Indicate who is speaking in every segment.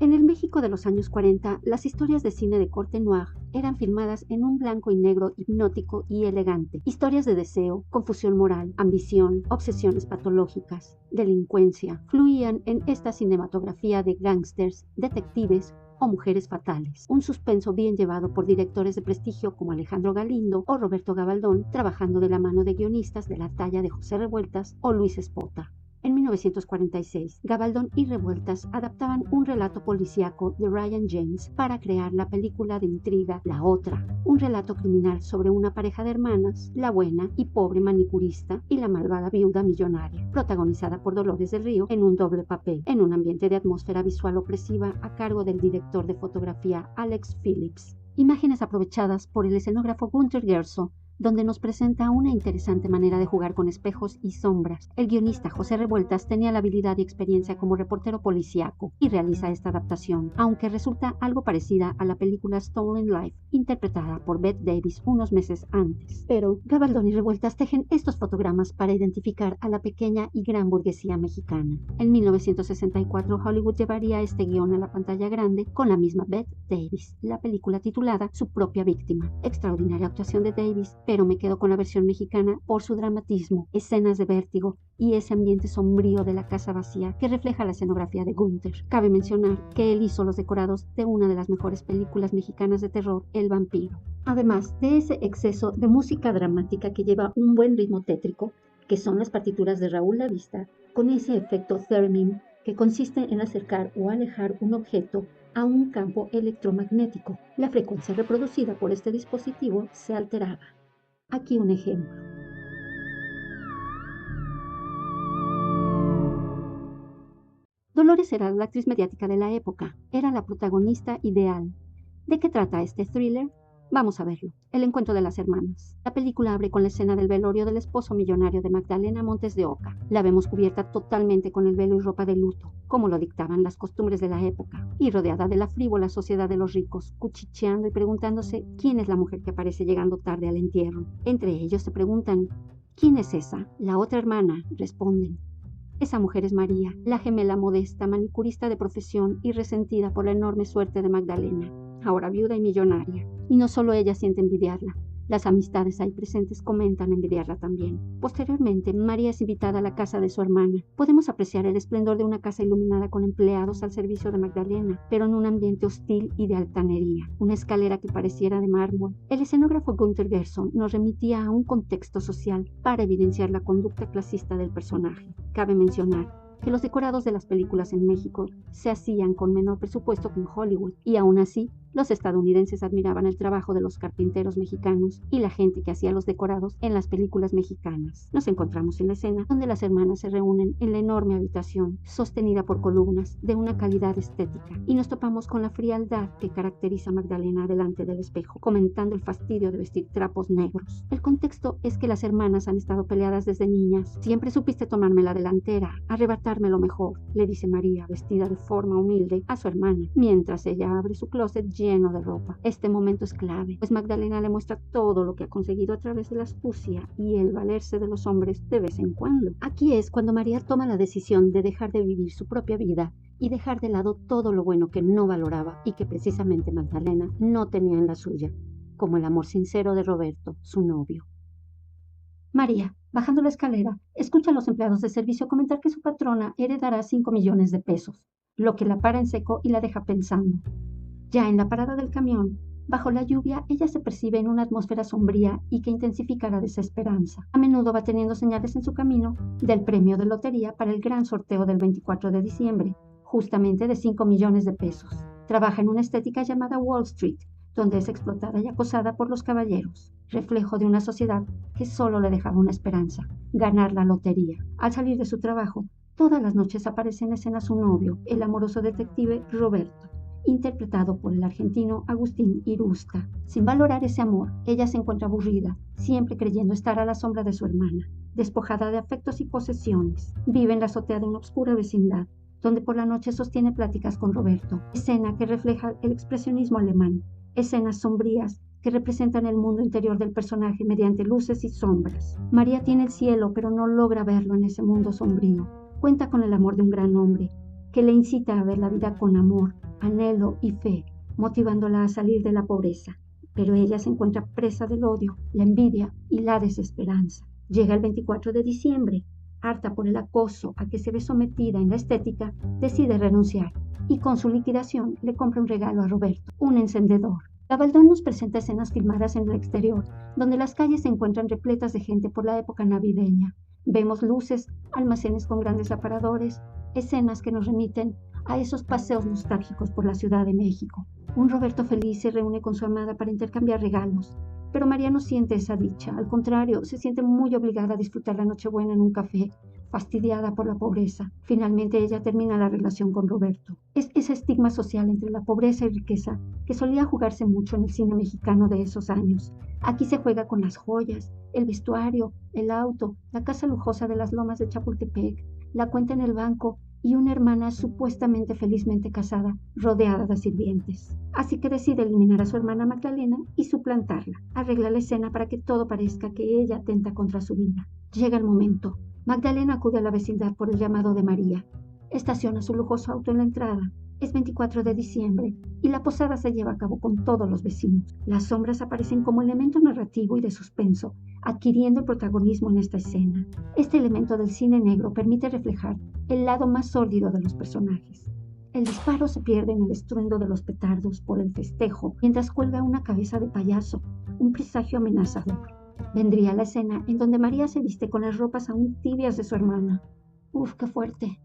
Speaker 1: En el México de los años 40, las historias de cine de corte noir eran filmadas en un blanco y negro hipnótico y elegante. Historias de deseo, confusión moral, ambición, obsesiones patológicas, delincuencia, fluían en esta cinematografía de gángsters, detectives o mujeres fatales. Un suspenso bien llevado por directores de prestigio como Alejandro Galindo o Roberto Gabaldón, trabajando de la mano de guionistas de la talla de José Revueltas o Luis Espota. En 1946, Gabaldón y Revueltas adaptaban un relato policíaco de Ryan James para crear la película de intriga La Otra, un relato criminal sobre una pareja de hermanas, la buena y pobre manicurista y la malvada viuda millonaria, protagonizada por Dolores del Río en un doble papel, en un ambiente de atmósfera visual opresiva a cargo del director de fotografía Alex Phillips. Imágenes aprovechadas por el escenógrafo Günter Gerso, donde nos presenta una interesante manera de jugar con espejos y sombras. El guionista José Revueltas tenía la habilidad y experiencia como reportero policíaco y realiza esta adaptación, aunque resulta algo parecida a la película Stolen Life, interpretada por Bette Davis unos meses antes. Pero Gabaldón y Revueltas tejen estos fotogramas para identificar a la pequeña y gran burguesía mexicana. En 1964, Hollywood llevaría este guión a la pantalla grande con la misma Bette Davis, la película titulada Su propia víctima. Extraordinaria actuación de Davis, pero me quedo con la versión mexicana por su dramatismo, escenas de vértigo y ese ambiente sombrío de la casa vacía que refleja la escenografía de Günter. Cabe mencionar que él hizo los decorados de una de las mejores películas mexicanas de terror, El vampiro. Además de ese exceso de música dramática que lleva un buen ritmo tétrico, que son las partituras de Raúl Lavista, con ese efecto theremin que consiste en acercar o alejar un objeto a un campo electromagnético. La frecuencia reproducida por este dispositivo se alteraba. Aquí un ejemplo. Dolores era la actriz mediática de la época, era la protagonista ideal. ¿De qué trata este thriller? Vamos a verlo. El encuentro de las hermanas. La película abre con la escena del velorio del esposo millonario de Magdalena Montes de Oca. La vemos cubierta totalmente con el velo y ropa de luto, como lo dictaban las costumbres de la época, y rodeada de la frívola sociedad de los ricos, cuchicheando y preguntándose quién es la mujer que aparece llegando tarde al entierro. Entre ellos se preguntan, ¿quién es esa? La otra hermana, responden. Esa mujer es María, la gemela modesta, manicurista de profesión y resentida por la enorme suerte de Magdalena, ahora viuda y millonaria. Y no solo ella siente envidiarla, las amistades ahí presentes comentan envidiarla también. Posteriormente, María es invitada a la casa de su hermana. Podemos apreciar el esplendor de una casa iluminada con empleados al servicio de Magdalena, pero en un ambiente hostil y de altanería. Una escalera que pareciera de mármol. El escenógrafo Günter Gerson nos remitía a un contexto social para evidenciar la conducta clasista del personaje. Cabe mencionar que los decorados de las películas en México se hacían con menor presupuesto que en Hollywood, y aún así, los estadounidenses admiraban el trabajo de los carpinteros mexicanos y la gente que hacía los decorados en las películas mexicanas. Nos encontramos en la escena donde las hermanas se reúnen en la enorme habitación, sostenida por columnas de una calidad estética, y nos topamos con la frialdad que caracteriza a Magdalena delante del espejo, comentando el fastidio de vestir trapos negros. El contexto es que las hermanas han estado peleadas desde niñas. Siempre supiste tomarme la delantera, arrebatarme lo mejor, le dice María, vestida de forma humilde, a su hermana, mientras ella abre su closet lleno de ropa. Este momento es clave, pues Magdalena le muestra todo lo que ha conseguido a través de la astucia y el valerse de los hombres de vez en cuando. Aquí es cuando María toma la decisión de dejar de vivir su propia vida y dejar de lado todo lo bueno que no valoraba y que precisamente Magdalena no tenía en la suya, como el amor sincero de Roberto, su novio. María, bajando la escalera, escucha a los empleados de servicio comentar que su patrona heredará 5 millones de pesos, lo que la para en seco y la deja pensando. Ya en la parada del camión, bajo la lluvia, ella se percibe en una atmósfera sombría y que intensifica la desesperanza. A menudo va teniendo señales en su camino del premio de lotería para el gran sorteo del 24 de diciembre, justamente de 5 millones de pesos. Trabaja en una estética llamada Wall Street, donde es explotada y acosada por los caballeros, reflejo de una sociedad que solo le dejaba una esperanza, ganar la lotería. Al salir de su trabajo, todas las noches aparece en escena su novio, el amoroso detective Roberto, interpretado por el argentino Agustín Irusta. Sin valorar ese amor, ella se encuentra aburrida, siempre creyendo estar a la sombra de su hermana, despojada de afectos y posesiones. Vive en la azotea de una oscura vecindad, donde por la noche sostiene pláticas con Roberto, escena que refleja el expresionismo alemán, escenas sombrías que representan el mundo interior del personaje mediante luces y sombras. María tiene el cielo, pero no logra verlo en ese mundo sombrío. Cuenta con el amor de un gran hombre, que le incita a ver la vida con amor, anhelo y fe, motivándola a salir de la pobreza. Pero ella se encuentra presa del odio, la envidia y la desesperanza. Llega el 24 de diciembre, harta por el acoso a que se ve sometida en la estética, decide renunciar y con su liquidación le compra un regalo a Roberto, un encendedor. Gabaldón nos presenta escenas filmadas en el exterior, donde las calles se encuentran repletas de gente por la época navideña. Vemos luces, almacenes con grandes aparadores, escenas que nos remiten a esos paseos nostálgicos por la Ciudad de México. Un Roberto feliz se reúne con su amada para intercambiar regalos, pero María no siente esa dicha, al contrario, se siente muy obligada a disfrutar la Nochebuena en un café, fastidiada por la pobreza. Finalmente ella termina la relación con Roberto. Es ese estigma social entre la pobreza y riqueza que solía jugarse mucho en el cine mexicano de esos años. Aquí se juega con las joyas, el vestuario, el auto, la casa lujosa de las lomas de Chapultepec, la cuenta en el banco y una hermana supuestamente felizmente casada, rodeada de sirvientes. Así que decide eliminar a su hermana Magdalena y suplantarla. Arregla la escena para que todo parezca que ella atenta contra su vida. Llega el momento. Magdalena acude a la vecindad por el llamado de María. Estaciona su lujoso auto en la entrada. Es 24 de diciembre y la posada se lleva a cabo con todos los vecinos. Las sombras aparecen como elemento narrativo y de suspenso, adquiriendo el protagonismo en esta escena. Este elemento del cine negro permite reflejar el lado más sórdido de los personajes. El disparo se pierde en el estruendo de los petardos por el festejo, mientras cuelga una cabeza de payaso, un presagio amenazador. Vendría la escena en donde María se viste con las ropas aún tibias de su hermana. ¡Uf, qué fuerte!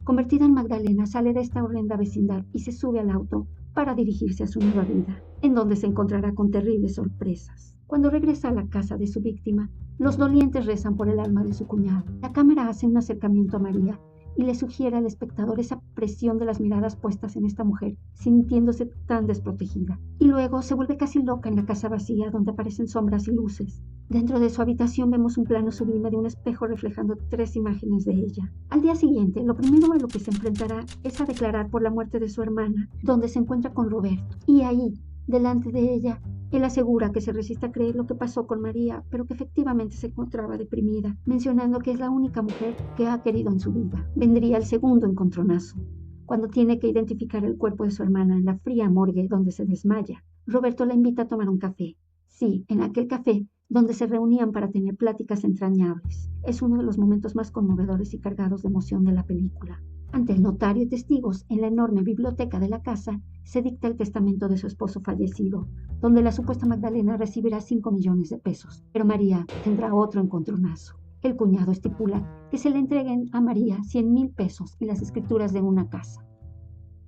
Speaker 1: Convertida en Magdalena, sale de esta horrenda vecindad y se sube al auto para dirigirse a su nueva vida, en donde se encontrará con terribles sorpresas. Cuando regresa a la casa de su víctima, los dolientes rezan por el alma de su cuñado. La cámara hace un acercamiento a María y le sugiere al espectador esa presión de las miradas puestas en esta mujer, sintiéndose tan desprotegida. Y luego se vuelve casi loca en la casa vacía, donde aparecen sombras y luces. Dentro de su habitación vemos un plano sublime de un espejo reflejando 3 imágenes de ella. Al día siguiente, lo primero a lo que se enfrentará es a declarar por la muerte de su hermana, donde se encuentra con Roberto. Y ahí, delante de ella, él asegura que se resiste a creer lo que pasó con María, pero que efectivamente se encontraba deprimida, mencionando que es la única mujer que ha querido en su vida. Vendría el segundo encontronazo, cuando tiene que identificar el cuerpo de su hermana en la fría morgue donde se desmaya. Roberto la invita a tomar un café. Sí, en aquel café donde se reunían para tener pláticas entrañables. Es uno de los momentos más conmovedores y cargados de emoción de la película. Ante el notario y testigos, en la enorme biblioteca de la casa, se dicta el testamento de su esposo fallecido, donde la supuesta Magdalena recibirá 5 millones de pesos, pero María tendrá otro encontronazo. El cuñado estipula que se le entreguen a María 100,000 pesos y las escrituras de una casa.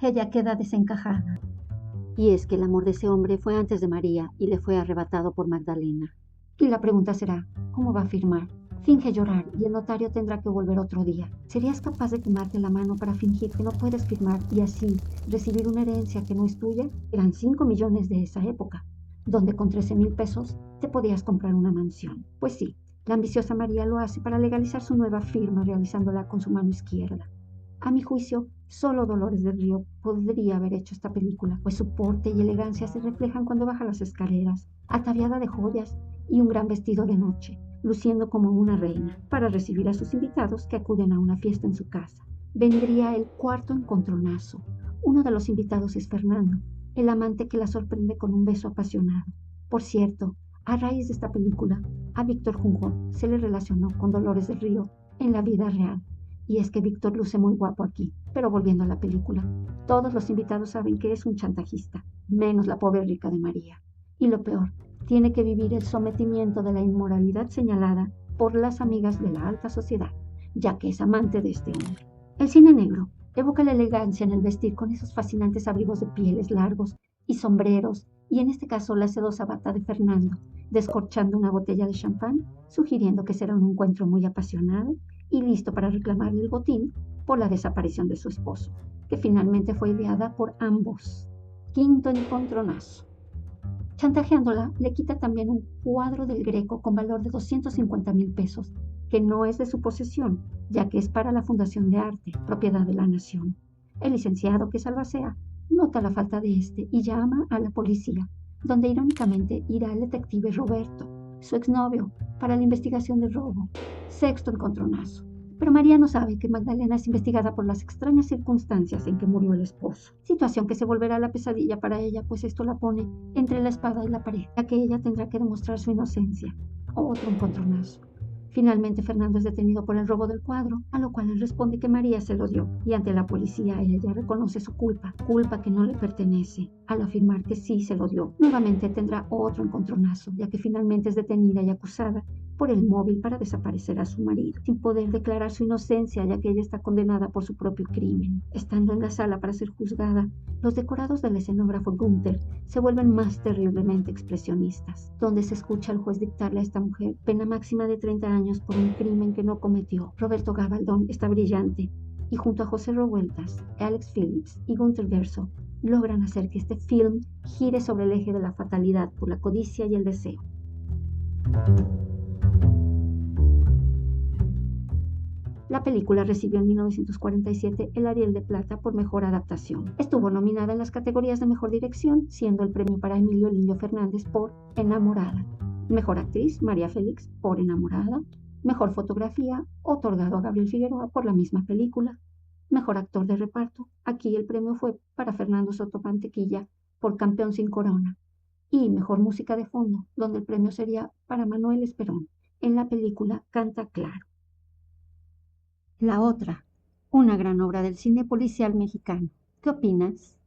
Speaker 1: Ella queda desencajada. Y es que el amor de ese hombre fue antes de María y le fue arrebatado por Magdalena. Y la pregunta será, ¿cómo va a firmar? Finge llorar y el notario tendrá que volver otro día. ¿Serías capaz de quemarte la mano para fingir que no puedes firmar y así recibir una herencia que no es tuya? Eran 5 millones de esa época, donde con 13,000 pesos te podías comprar una mansión. Pues sí, la ambiciosa María lo hace para legalizar su nueva firma realizándola con su mano izquierda. A mi juicio, solo Dolores del Río podría haber hecho esta película, pues su porte y elegancia se reflejan cuando baja las escaleras, ataviada de joyas y un gran vestido de noche, luciendo como una reina, para recibir a sus invitados que acuden a una fiesta en su casa. Vendría el cuarto encontronazo. Uno de los invitados es Fernando, el amante que la sorprende con un beso apasionado. Por cierto, a raíz de esta película, a Víctor Junco se le relacionó con Dolores del Río en la vida real. Y es que Víctor luce muy guapo aquí. Pero volviendo a la película, todos los invitados saben que es un chantajista, menos la pobre rica de María. Y lo peor, tiene que vivir el sometimiento de la inmoralidad señalada por las amigas de la alta sociedad, ya que es amante de este hombre. El cine negro evoca la elegancia en el vestir con esos fascinantes abrigos de pieles largos y sombreros, y en este caso la sedosa bata de Fernando, descorchando una botella de champán, sugiriendo que será un encuentro muy apasionado y listo para reclamarle el botín por la desaparición de su esposo, que finalmente fue ideada por ambos. Quinto encontronazo. Chantajeándola, le quita también un cuadro del Greco con valor de 250,000 pesos, que no es de su posesión, ya que es para la Fundación de Arte, propiedad de la Nación. El licenciado, que es albacea, nota la falta de este y llama a la policía, donde irónicamente irá el detective Roberto, su exnovio, para la investigación del robo. Sexto encontronazo. Pero María no sabe que Magdalena es investigada por las extrañas circunstancias en que murió el esposo. Situación que se volverá la pesadilla para ella, pues esto la pone entre la espada y la pared, ya que ella tendrá que demostrar su inocencia. Otro encontronazo. Finalmente Fernando es detenido por el robo del cuadro, a lo cual él responde que María se lo dio, y ante la policía ella reconoce su culpa que no le pertenece, al afirmar que sí se lo dio. Nuevamente tendrá otro encontronazo, ya que finalmente es detenida y acusada por el móvil para desaparecer a su marido, sin poder declarar su inocencia, ya que ella está condenada por su propio crimen. Estando en la sala para ser juzgada, los decorados del escenógrafo Gunther se vuelven más terriblemente expresionistas, donde se escucha al juez dictarle a esta mujer pena máxima de 30 años por un crimen que no cometió. Roberto Gabaldón está brillante, y junto a José Revueltas, Alex Phillips y Gunther Verso logran hacer que este film gire sobre el eje de la fatalidad por la codicia y el deseo. La película recibió en 1947 el Ariel de Plata por Mejor Adaptación. Estuvo nominada en las categorías de Mejor Dirección, siendo el premio para Emilio Lindo Fernández por Enamorada. Mejor Actriz, María Félix por Enamorada. Mejor Fotografía, otorgado a Gabriel Figueroa por la misma película. Mejor Actor de Reparto, aquí el premio fue para Fernando Soto Pantequilla por Campeón sin Corona. Y Mejor Música de Fondo, donde el premio sería para Manuel Esperón, en la película Canta Claro. La otra, una gran obra del cine policial mexicano. ¿Qué opinas?